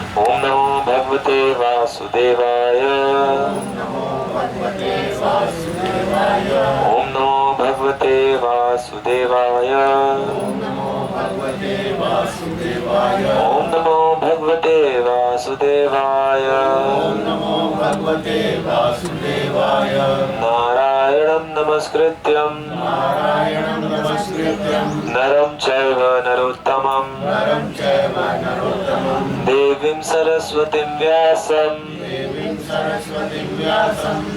ओम नमो भगवते वासुदेवाय। ओम नमो भगवते वासुदेवाय। ओम नमो भगवते वासुदेवाय। नारायणं नमस्कृत्यं नरं चैव नरोत्तमं देवीं सरस्वतीं व्यासं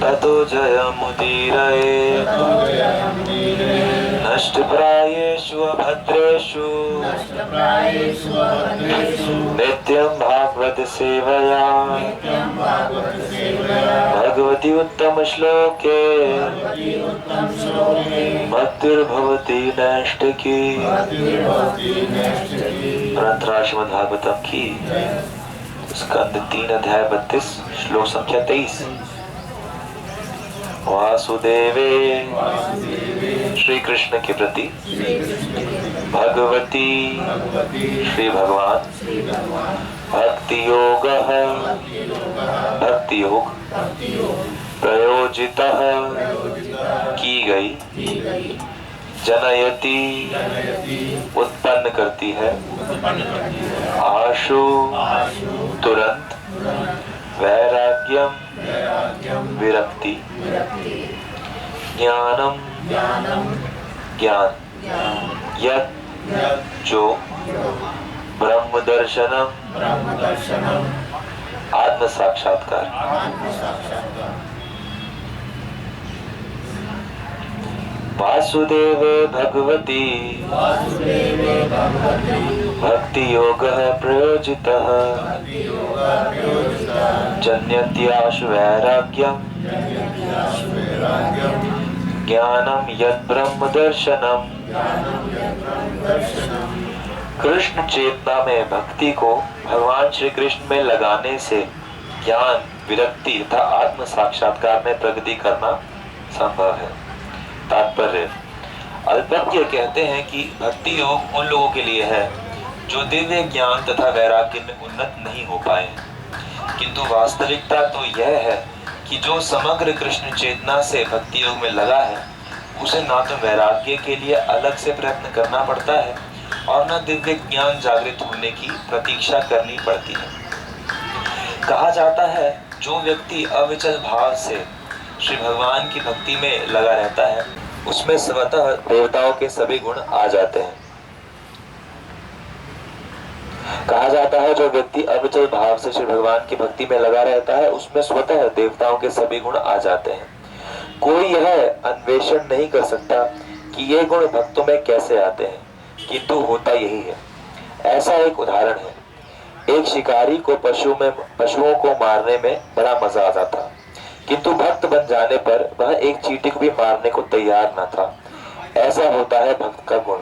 ततो जयमुदीरये। नष्टप्रायेषु अभद्रेषु नित्यं भागवत सेवया भगवती उत्तम श्लोके भक्तिर्भवती नैष्ठिकी। ग्रंथ श्रीमद् भागवतम की स्कंद 3 अध्याय 32 श्लोक संख्या 23। वासुदेवे श्री कृष्ण के प्रति भगवती श्री भगवान भक्ति योग प्रयोजितः की गई जनयति उत्पन्न करती है आशु तुरंत वैराग्यम विरक्ति ज्ञानम ज्ञान यत् जो ब्रह्म दर्शनम आत्म साक्षात्कार। वासुदेवे भगवती भक्ति योगः प्रयोजितः जन्यत्याशु वैराग्यम ज्ञानम यत् ब्रह्म दर्शनम। कृष्ण चेतना में भक्ति को भगवान श्री कृष्ण में लगाने से ज्ञान विरक्ति तथा आत्म साक्षात्कार में प्रगति करना संभव है। तात्पर्य अल्पज्ञ कहते हैं कि भक्ति योग उन लोगों के लिए है जो दिव्य ज्ञान तथा वैराग्य में उन्नत नहीं हो पाए, किंतु वास्तविकता तो यह है कि जो समग्र कृष्ण चेतना से भक्ति योग में लगा है उसे ना तो वैराग्य के लिए अलग से प्रयत्न करना पड़ता है और न दिव्य ज्ञान जागृत होने की प्रतीक्षा करनी पड़ती है। कहा जाता है जो व्यक्ति अविचल भाव से श्री भगवान की भक्ति में लगा रहता है उसमें स्वतः देवताओं के सभी गुण आ जाते हैं। कहा जाता है जो व्यक्ति अविचल भाव से श्री भगवान की भक्ति में लगा रहता है उसमें स्वतः देवताओं के सभी गुण आ जाते हैं। कोई यह अन्वेषण नहीं कर सकता कि ये गुण भक्तों में कैसे आते हैं, किंतु होता यही है। ऐसा एक उदाहरण है। एक शिकारी को पशुओं को मारने में बड़ा मजा आता था, किंतु भक्त बन जाने पर वह एक चींटी को भी मारने को तैयार न था। ऐसा होता है भक्त का गुण।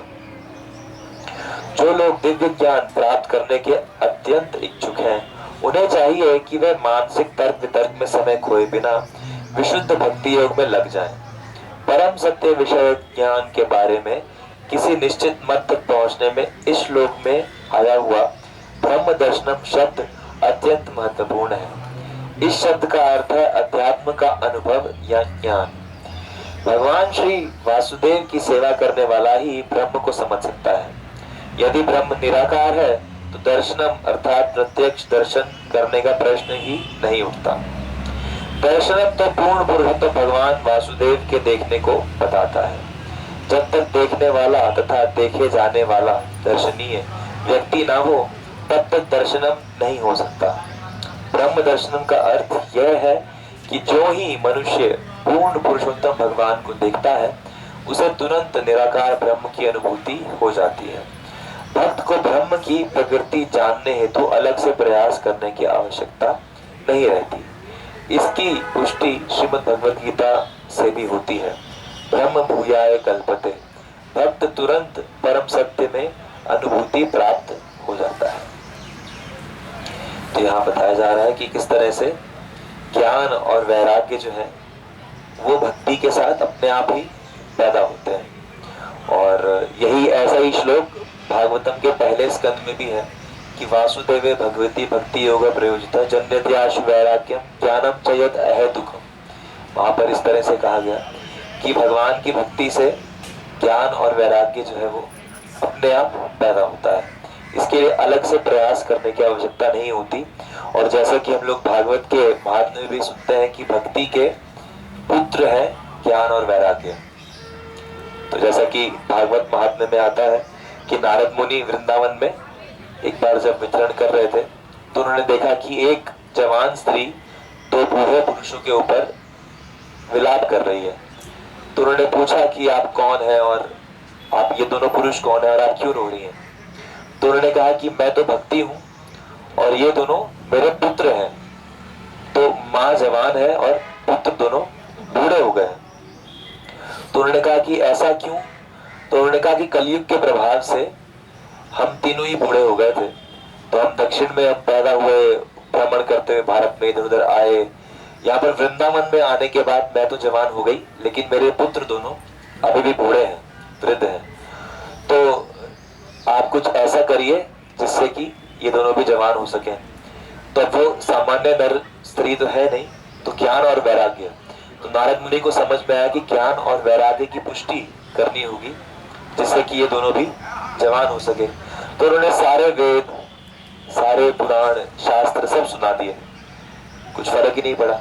जो लोग दिव्य ज्ञान प्राप्त करने के अत्यंत इच्छुक हैं उन्हें चाहिए कि वे मानसिक तर्क वितर्क में समय खोए बिना विशुद्ध भक्ति योग में लग जाएं। परम सत्य विषय ज्ञान के बारे में किसी निश्चित मत तक पहुंचने में इस श्लोक में आया हुआ ब्रह्म दर्शनम शब्द अत्यंत महत्वपूर्ण है। इस शब्द का अर्थ है अध्यात्म का अनुभव या ज्ञान। भगवान श्री वासुदेव की सेवा करने वाला ही ब्रह्म को समझ सकता है। यदि ब्रह्म निराकार है तो दर्शनम अर्थात प्रत्यक्ष दर्शन करने का प्रश्न ही नहीं उठता। दर्शनम तो पूर्ण पुरुषोत्तम भगवान वासुदेव के देखने को बताता है। जब तक देखने वाला तथा देखे जाने वाला दर्शनीय व्यक्ति ना हो तब तक दर्शनम नहीं हो सकता। ब्रह्म दर्शनम का अर्थ यह है कि जो ही मनुष्य पूर्ण पुरुषोत्तम भगवान को देखता है उसे तुरंत निराकार ब्रह्म की अनुभूति हो जाती है। भक्त को ब्रह्म की प्रकृति जानने हेतु अलग से प्रयास करने की आवश्यकता नहीं रहती। इसकी पुष्टि श्रीमद् भगवद गीता से भी होती है। ब्रह्म भूयाय कल्पते। भक्त तुरंत परम सत्य में अनुभूति प्राप्त हो जाता है। तो यहाँ बताया जा रहा है कि किस तरह से ज्ञान और वैराग्य जो है वो भक्ति के साथ अपने आप ही पैदा होते हैं। और यही ऐसा ही श्लोक भागवतम के पहले स्कंद में भी है कि वासुदेवे भगवती भक्ति योग प्रयोजिता जन्यत्याशु वैराग्यम ज्ञानम च यद अहेतुकम। वहां पर इस तरह से कहा गया कि भगवान की भक्ति से ज्ञान और वैराग्य जो है वो अपने आप पैदा होता है, इसके लिए अलग से प्रयास करने की आवश्यकता नहीं होती। और जैसा कि हम लोग भागवत के महात्म्य में भी सुनते हैं कि भक्ति के पुत्र है ज्ञान और वैराग्य। तो जैसा कि भागवत महात्म्य में आता है कि नारद मुनि वृंदावन में एक बार जब विचरण कर रहे थे तो उन्होंने देखा कि एक जवान स्त्री दो बूढ़े पुरुषों के ऊपर विलाप कर रही है। तो उन्होंने पूछा कि आप कौन है और आप ये दोनों पुरुष कौन है और आप क्यों रो रही हैं? तो उन्होंने कहा कि मैं तो भक्ति हूं और ये दोनों मेरे पुत्र हैं। तो माँ जवान है और पुत्र दोनों बूढ़े हो गए। तो उन्होंने कहा कि ऐसा क्यों? तो उन्होंने कहा कि कलयुग के प्रभाव से हम तीनों ही बूढ़े हो गए थे, तो हम दक्षिण में हम पैदा हुए, भ्रमण करते हुए भारत में इधर उधर आए, यहाँ पर वृंदावन में आने के बाद मैं तो जवान हो गई, लेकिन मेरे पुत्र दोनों अभी भी बूढ़े हैं, वृद्ध हैं। तो आप कुछ ऐसा करिए जिससे कि ये दोनों भी जवान हो सके। तो वो सामान्य नर स्त्री तो है नहीं, तो ज्ञान और वैराग्य। तो नारद मुनि को समझ में आया कि ज्ञान और वैराग्य की पुष्टि करनी होगी जिससे कि ये दोनों भी जवान हो सके। तो उन्होंने सारे वेद, सारे पुराण, शास्त्र सब सुना दिए, कुछ फर्क ही नहीं पड़ा।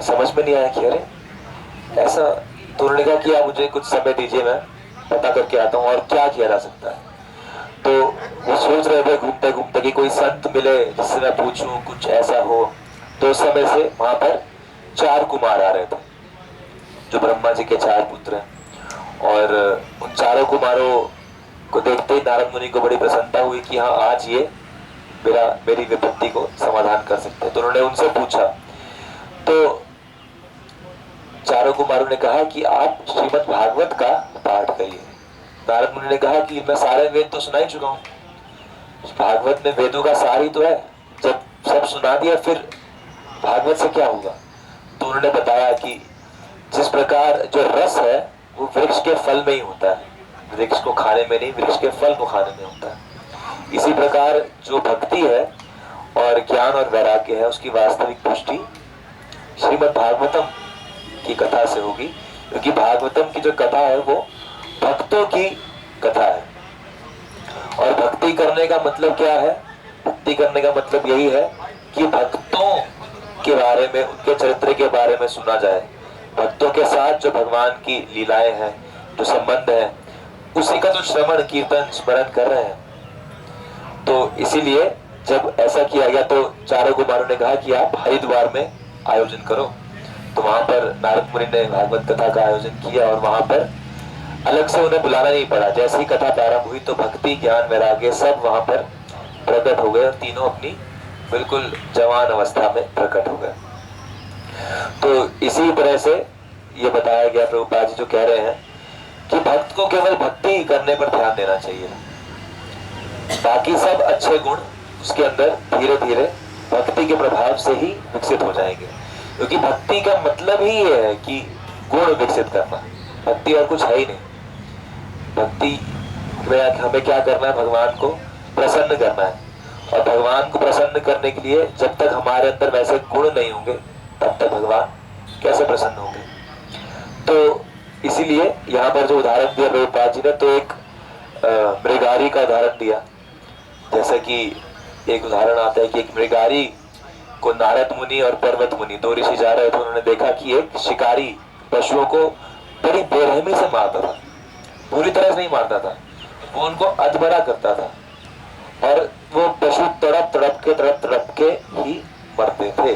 समझ में नहीं आया कि अरे ऐसा। तो उन्होंने कहा कि आप मुझे कुछ समय दीजिए, मैं पता करके आता हूँ और क्या किया जा सकता है। तो वो सोच रहे थे घूमते घूमते कि कोई संत मिले जिससे मैं पूछूं कुछ ऐसा हो। तो उस समय से वहां पर 4 कुमार आ रहे थे जो ब्रह्मा जी के 4 पुत्र हैं। और उन चारों कुमारों को देखते ही नारद मुनि को बड़ी प्रसन्नता हुई कि हाँ, आज ये मेरी विपत्ति को समाधान कर सकते हैं। तो उन्होंने उनसे पूछा, तो चारों कुमारों ने कहा कि आप श्रीमद् भागवत का पाठ करिए। नारद मुनि ने कहा कि मैं सारे वेद तो सुना ही चुका हूँ, भागवत में वेदों का सार ही तो है, जब सब सुना दिया फिर भागवत से क्या होगा। तो उन्होंने बताया कि जिस प्रकार जो रस है वो वृक्ष के फल में ही होता है, वृक्ष को खाने में नहीं, वृक्ष के फल को खाने में होता है। इसी प्रकार जो भक्ति है और ज्ञान और वैराग्य है उसकी वास्तविक पुष्टि श्रीमद् भागवतम की कथा से होगी, क्योंकि भागवतम की जो कथा है वो भक्तों की कथा है। और भक्ति करने का मतलब क्या है? भक्ति करने का मतलब यही है कि भक्तों के बारे में, उनके चरित्र के बारे में सुना जाए, भक्तों के साथ जो भगवान की लीलाएं हैं, जो संबंध है, उसी का जो श्रवण कीर्तन स्मरण कर रहे हैं। तो इसीलिए जब ऐसा किया गया तो चारों कुमारों ने कहा कि आप हरिद्वार में आयोजन करो। तो वहां पर नारद मुनि ने भागवत कथा का आयोजन किया और वहां पर अलग से उन्हें बुलाना नहीं पड़ा। जैसे ही कथा प्रारंभ हुई तो भक्ति, ज्ञान, वैराग्य सब वहां पर प्रकट हो गए और तीनों अपनी बिल्कुल जवान अवस्था में प्रकट हो गए। तो इसी तरह से ये बताया गया, प्रभुपाद जी जो कह रहे हैं कि भक्त को केवल भक्ति करने पर ध्यान देना चाहिए, बाकी सब अच्छे गुण उसके अंदर धीरे धीरे भक्ति के प्रभाव से ही विकसित हो जाएंगे। क्योंकि भक्ति का मतलब ही ये है कि गुण विकसित करना, भक्ति और कुछ है ही नहीं। भक्ति में हमें क्या करना है? भगवान को प्रसन्न करना है। और भगवान को प्रसन्न करने के लिए जब तक हमारे अंदर वैसे गुण नहीं होंगे तब तक भगवान कैसे प्रसन्न होंगे। तो इसीलिए यहाँ पर जो उदाहरण दिया प्रभुपाद जी ने, तो एक मृगारी का उदाहरण दिया। जैसे कि एक उदाहरण आता है कि एक मृगारी को नारद मुनि और पर्वत मुनि, 2 ऋषि जा रहे थे। उन्होंने देखा कि एक शिकारी पशुओं को बड़ी बेरहमी से मारता था, पूरी तरह से नहीं मारता था, वो उनको अधमरा करता था और वो पशु तड़प तड़प के ही मरते थे।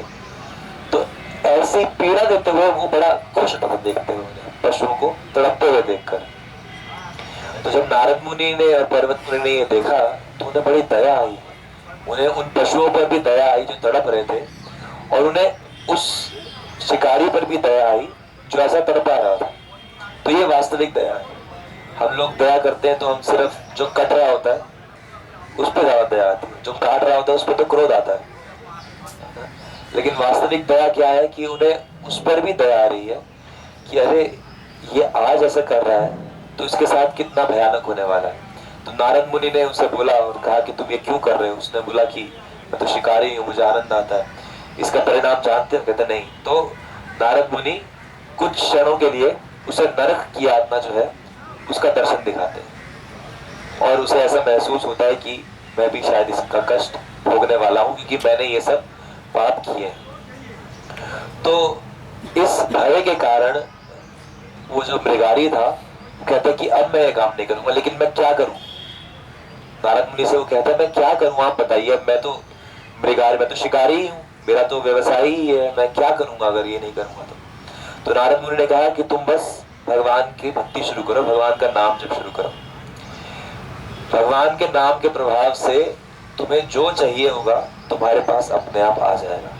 तो ऐसी पीड़ा देते हुए वो बड़ा खुश था देखते हुए पशुओं को तड़पते हुए देखकर। तो जब नारद मुनि ने और पर्वत मुनि ने ये देखा तो उन्हें बड़ी दया आई, उन्हें उन पशुओं पर भी दया आई जो तड़प रहे थे, और उन्हें उस शिकारी पर भी दया आई जो ऐसा तड़पा रहा था। तो ये वास्तविक दया है। हम लोग दया करते हैं तो हम सिर्फ जो कट रहा होता है उस पर ज्यादा दया आती है, जो काट रहा होता है उस पर तो क्रोध आता है। लेकिन वास्तविक दया क्या है कि उन्हें उस पर भी दया आ रही है कि अरे ये आज ऐसा कर रहा है तो इसके साथ कितना भयानक होने वाला है। तो नारद मुनि ने उसे बोला और कहा कि तुम ये क्यों कर रहे हो? उसने बोला कि मैं तो शिकारी हूँ, मुझे आनंद आता है। इसका परिणाम जानते हो? कहते नहीं। तो नारद मुनि कुछ क्षणों के लिए उसे नरक की आत्मा जो है उसका दर्शन दिखाते हैं और उसे ऐसा महसूस होता है कि मैं भी शायद इसका कष्ट भोगने वाला हूँ क्योंकि मैंने ये सब पाप किए हैं। तो इस भय के कारण वो जो मृगारी था कहता कि अब मैं ये काम नहीं करूंगा, लेकिन मैं क्या करूं? नारद मुनि से वो कहता है मैं क्या करूं, आप बताइए। मैं तो मृगारी, मैं तो शिकारी ही हूँ, मेरा तो व्यवसाय ही है, मैं क्या करूंगा अगर ये नहीं करूंगा तो नारद मुनि ने कहा कि तुम बस भगवान की भक्ति शुरू करो, भगवान का नाम जप शुरू करो। भगवान के नाम के प्रभाव से तुम्हें जो चाहिए होगा तुम्हारे पास अपने आप आ जाएगा।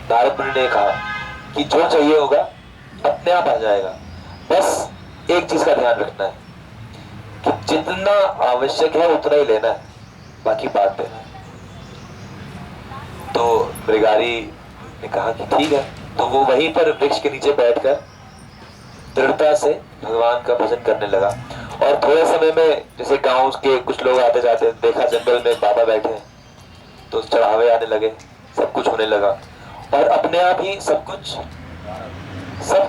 नारद मुनि ने कहा कि जो चाहिए होगा अपने आप आ जाएगा, बस एक चीज का ध्यान रखना है कि जितना आवश्यक है उतना ही लेना है, बाकी बात देना है। तो मृगारी ने कहा कि ठीक है। तो वो वहीं पर वृक्ष के नीचे बैठकर दृढ़ता से भगवान का भजन करने लगा। और थोड़े समय में जैसे गांव के कुछ लोग आते जाते, देखा जंगल में बाबा बैठे हैं तो चढ़ावे आने लगे, सब कुछ होने लगा और अपने आप ही सब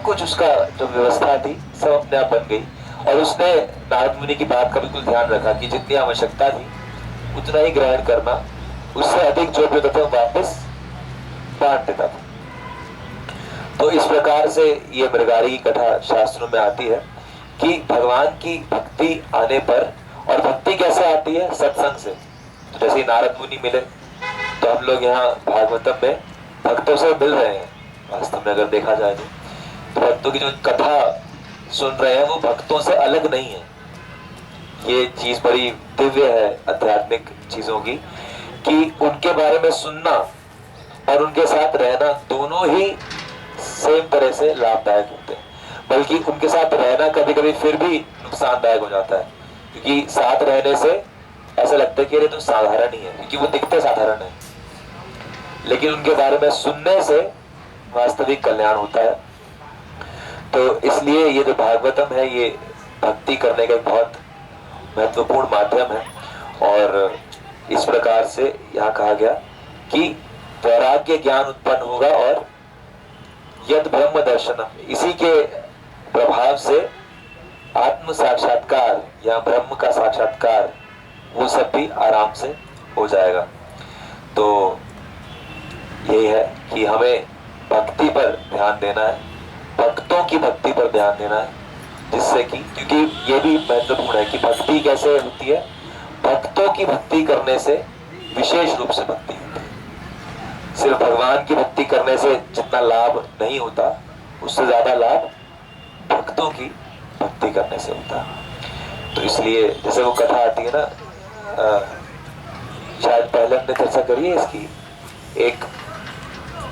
कुछ उसका जो व्यवस्था थी सब अपने आप बन गई। और उसने नारद मुनि की बात का बिल्कुल ध्यान रखा कि जितनी आवश्यकता थी उतना ही ग्रहण करना, उससे अधिक जो भी होता था वापस बांट देता था। तो इस प्रकार से ये मृगारी की कथा शास्त्रों में आती है कि भगवान की भक्ति आने पर, और भक्ति कैसे आती है? सत्संग से। तो जैसे नारद मुनि मिले तो हम लोग यहाँ भागवतम में भक्तों से मिल रहे हैं। वास्तव में अगर देखा जाए तो भक्तों की जो कथा सुन रहे हैं वो भक्तों से अलग नहीं है। ये चीज बड़ी दिव्य है आध्यात्मिक चीजों की कि उनके बारे में सुनना और उनके साथ रहना दोनों ही सेम तरह से लाभदायक होते हैं। बल्कि उनके साथ रहना कभी कभी फिर भी नुकसानदायक हो जाता है, क्योंकि साथ रहने से ऐसा लगता है कि ये तो साधारण ही है, क्योंकि वो दिखते साधारण है, लेकिन उनके बारे में सुनने से वास्तविक कल्याण होता है। तो इसलिए ये जो भागवतम है ये भक्ति करने का एक बहुत महत्वपूर्ण माध्यम है। और इस प्रकार से यहाँ कहा गया कि वैराग्य ज्ञान उत्पन्न होगा और यद ब्रह्म दर्शनम, इसी के प्रभाव से आत्म साक्षात्कार या ब्रह्म का साक्षात्कार वो सब भी आराम से हो जाएगा। तो यही है कि हमें भक्ति पर ध्यान देना है, भक्तों की भक्ति पर ध्यान देना है, जिससे कि, क्योंकि ये भी महत्वपूर्ण है कि भक्ति कैसे होती है। भक्तों की भक्ति करने से विशेष रूप से भक्ति होती है। सिर्फ भगवान की भक्ति करने से जितना लाभ नहीं होता, उससे ज्यादा लाभ भक्तों की भक्ति करने से होता है। तो इसलिए जैसे वो कथा आती है ना, शायद पहले हमने चर्चा करी है इसकी, एक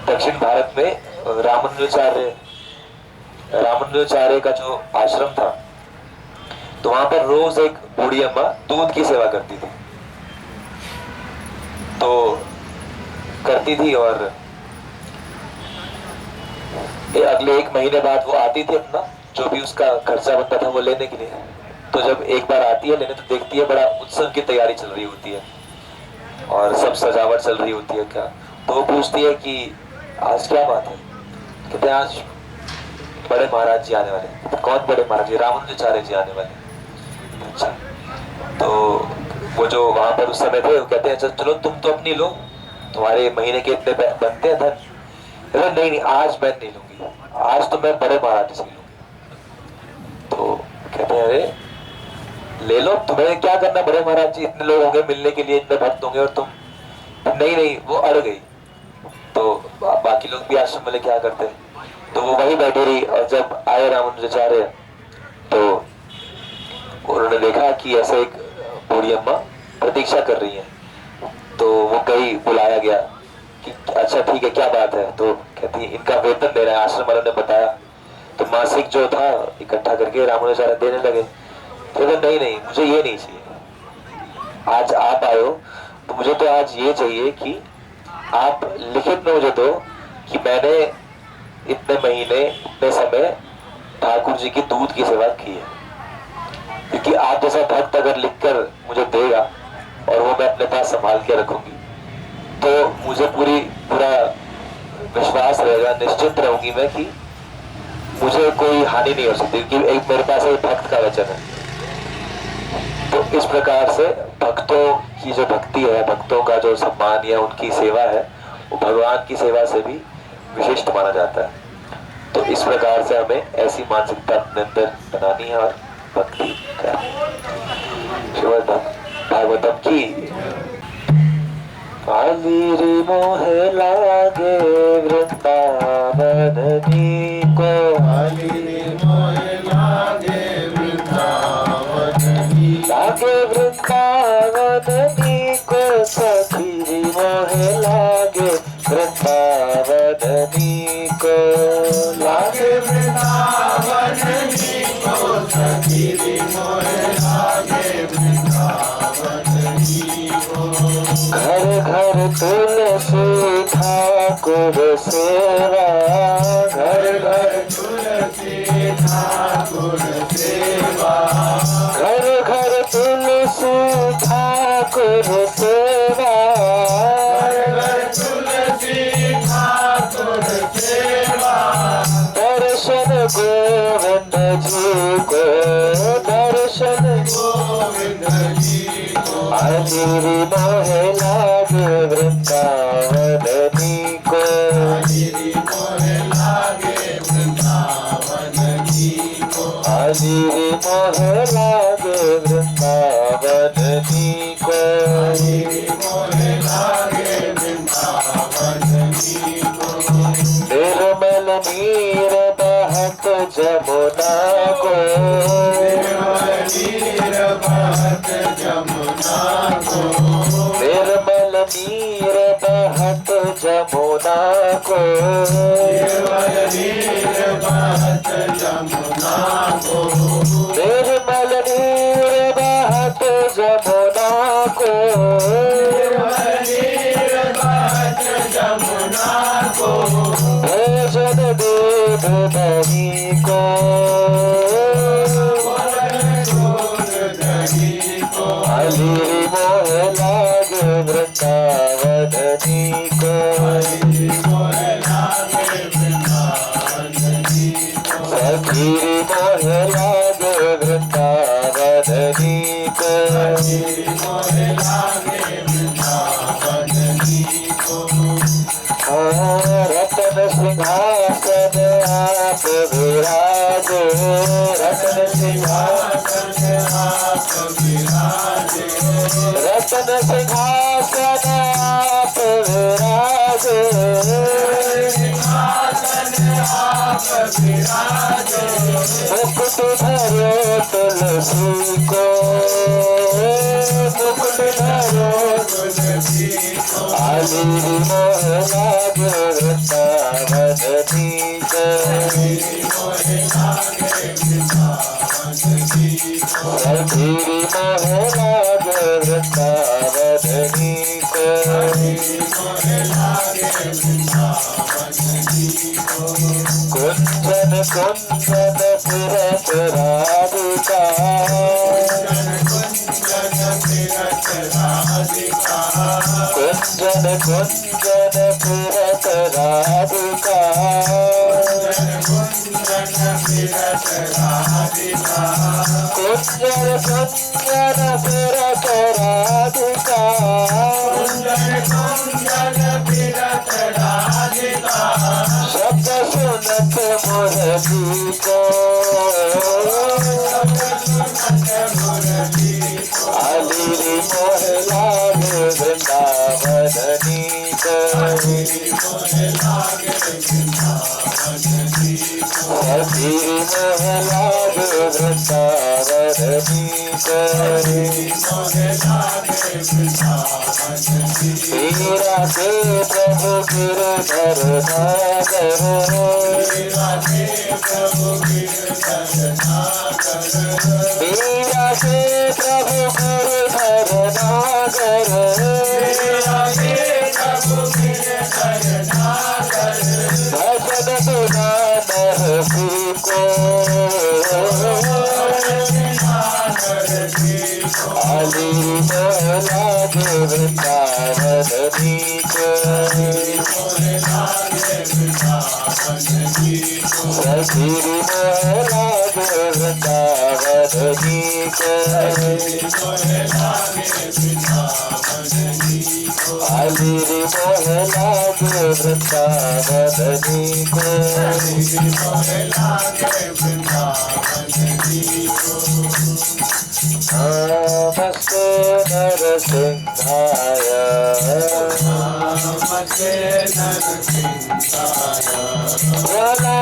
दक्षिण भारत में रामानुजाचार्य का जो आश्रम था, तो वहां पर रोज एक बूढ़ी अम्मा दूध की सेवा करती थी। तो करती थी और अगले 1 महीने बाद वो आती थी अपना जो भी उसका खर्चा बनता था वो लेने के लिए। तो जब एक बार आती है लेने तो देखती है बड़ा उत्सव की तैयारी चल रही होती है और सब सजावट चल रही होती है क्या। तो वो पूछती है कि आज क्या बात है? कहते हैं आज बड़े महाराज जी आने वाले। कौन बड़े महाराज जी? रामानुजाचार्य जी आने वाले। अच्छा। तो वो जो वहां पर उस समय थे वो कहते हैं चलो तुम तो अपनी लो, तुम्हारे महीने के इतने बनते हैं धन। नहीं नहीं, आज मैं नहीं लूंगी, आज तो मैं बड़े महाराज से लूंगी। तो कहते हैं अरे ले लो, तुम्हें क्या करना, बड़े महाराज जी इतने लोग होंगे मिलने के लिए, इतने भक्त होंगे और तुम नहीं नहीं। वो अड़ गई। तो बाकी लोग भी आश्रम वाले क्या करते हैं, तो वो वही बैठी रही। और जब आए रामानुजाचार्य तो उन्होंने देखा कि ऐसे एक बूढ़ी अम्मा प्रतीक्षा कर रही है। तो वो गई, बुलाया गया कि अच्छा ठीक है क्या बात है। तो कहती है इनका वेतन दे रहा है, आश्रम वालों ने बताया। तो मासिक जो था इकट्ठा करके रामानुजाचार्य देने लगे। तो नहीं नहीं, मुझे ये नहीं चाहिए, आज आप आए हो तो मुझे तो आज ये चाहिए कि आप लिखित में मुझे दो कि मैंने इतने महीने इतने समय ठाकुर जी की दूध की सेवा की है। क्योंकि आप जैसा भक्त अगर लिखकर मुझे देगा और वो मैं अपने पास संभाल के रखूंगी तो मुझे पूरा विश्वास रहेगा, निश्चित रहूंगी मैं कि मुझे कोई हानि नहीं हो सकती, क्योंकि एक मेरे पास एक भक्त का वचन है। तो इस प्रकार से भक्तों की जो भक्ति है, भक्तों का जो सम्मान या उनकी सेवा है, वो भगवान की सेवा से भी विशिष्ट माना जाता है। तो इस प्रकार से हमें ऐसी मानसिकता अपने अंदर बनानी है और भक्ति का श्रीमद् भागवतम की। काली रे मोहे लागे वृंदावन को, काली रे मोहे लागे वृंदावन लागे वृंदावन को, सखी रे मोहे लागे वृंदावन को, लागे वृंदावन को, सखी रे मोहे लागे वृंदावन को। घर घर तुलसी ठाकुर सेवा, घर घर तुलसी ठाकुर सेवा, घर घर तुलसी ठाकुर सेवा, घर घर तुलसी ठाकुर सेवा। दर्शन गोविंद जी को, दर्शन गोविंद जी को, अलीरी मोहे लागे वृंदावन को, अलीरी मोहे लागे वृंदावन को, अलीरी मोहे लागे वृंदावन को, अलीरी मोहे लागे वृंदावन को। निर्मल नीर बहत जमुना को, नीर बहत जमुना को, निर्मल नीर बहत जमुना को, नीर बहत जमुना को, निर्मल नीर बहत जमुना को, नीर बहत जमुना को। भोजन दूध दही को, अलीरी मोहे लागे वृंदावन को, सखीरी मोहे लागे वृंदावन को। रतन सिंहासन आप विराजे, रतन सिंहासन आप विराजे, रतन सिंहासन आप विराजे, आप विराजे। मुकुट धरो तुलसी को, मुकुट धरो तुलसी को, अलीरी मोहे लागे वृंदावन को, मोहे लागे वृंदावन को, अलीरी मोहे लागे वृंदावन को, मोहे लागे वृंदावन को। कुंजन कुंजन फिरत राधिका, कुंजन फिरत राधिका, कुंजन कुंजन फिरत राधिका, कुंजन फिरत राधिका, कुंजन कुंजन फिरत राधिका, कुंजन फिरत राधिका। शब्द सुनत मुरली को, अलीरी मोहे लागे वृंदावन को, अलीरी मोहे लागे वृंदावन को। मीरा के प्रभु गिरधर नागर, मीरा के प्रभु गिरधर नागर, भजन सुना नरसी को, भजन मोहे लागे वृंदावन जी को सखी मोहे लागे वृंदावन जी को मोहे लागे वृंदावन जी को आलिरी मोहे लागे वृंदावन जी को मोहे लागे वृंदावन जी को नमस्ते नरसिंहाय नमस्ते नरसिंहाय बोला